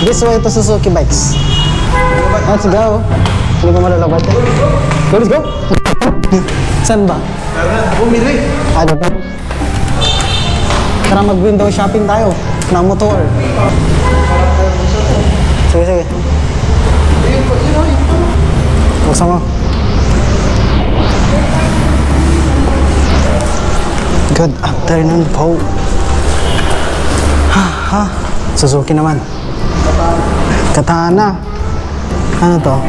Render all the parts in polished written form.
This way to Suzuki bikes. Let's go. Hindi ko malalabat eh. Go, let's go. Saan ba? Bumili. Ano ba? Tara mag-window shopping tayo. Na motor. Sige, sige. Buksan mo. Good afternoon po. Ha? Suzuki naman. Katana. Ano to?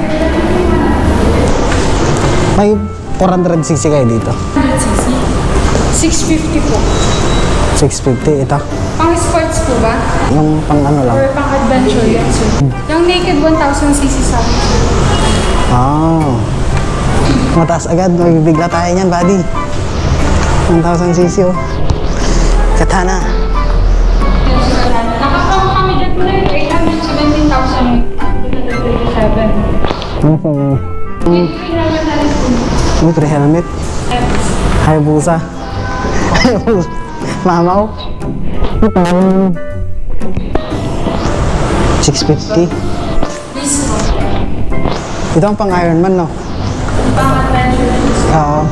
May 400cc kayo dito. 650 po. 650, ito. Pang sports po ba? Yung pang ano lang. Or pang adventure yan, sir? Yung naked 1000cc sa akin, sir. Oh. Mataas agad. Magbibigla tayo niyan, buddy. 1,000cc oh. Katana. Nakakawa kami dyan po na yung 817,000. 237. Ano po? May pre-helmet. Hayabusa. Hayabusa. Mamaw. 650. Ito ang pang Ironman, no? Pang adventure. Oo.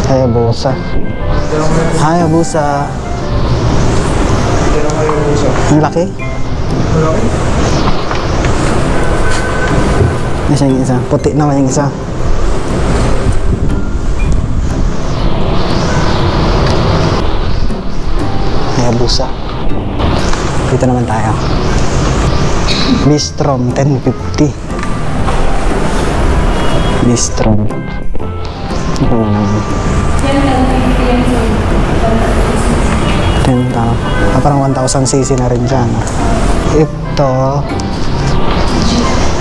Hayabusa. Hayabusa. Ang laki. Nasa yung isa. Puti naman yung isa. Hayabusa. Dito naman tayo. Bistrom 1050. Bistrom. Ito na naman. 10,000. Parang 1,000cc na rin siya. No? Ito.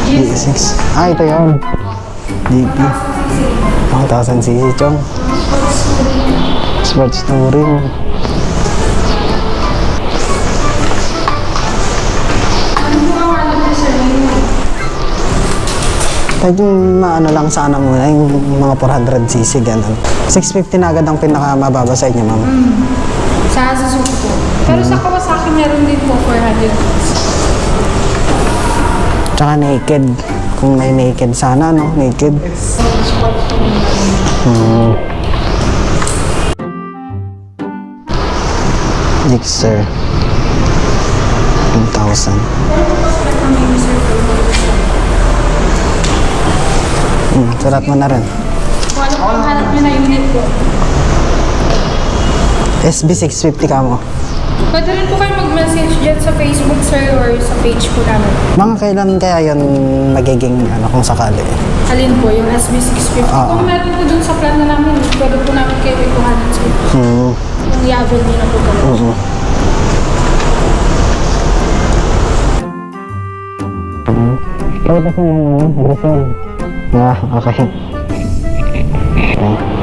G6. Ito yun. GP. 1,000cc, chong. Sports touring. Kahit yung ano lang sana muna, yung mga 400cc, gano'n. 650 na agad ang pinakamababa sa inyo, ma'am. Sa Suzuki po. Pero sa Kawasaki meron din po 400. Tsaka naked. Kung may naked sana, no? Naked. Gixxer. 1,000. Surat mo na rin. Kung ano po ang hanap nyo na unit po. SB650 ka mo. Pwede rin po kayo mag-message dyan sa Facebook, sir, or sa page po namin. Mga kailan kaya yun magiging ano kung sakali? Alin po, yung SB650. Kung meron po dun sa plan na namin, pwede po namin kayo ikuhanan, sir. Yung i-avail nyo na po talaga. Pwede ko yung Brazil. Ah, okay. Okay.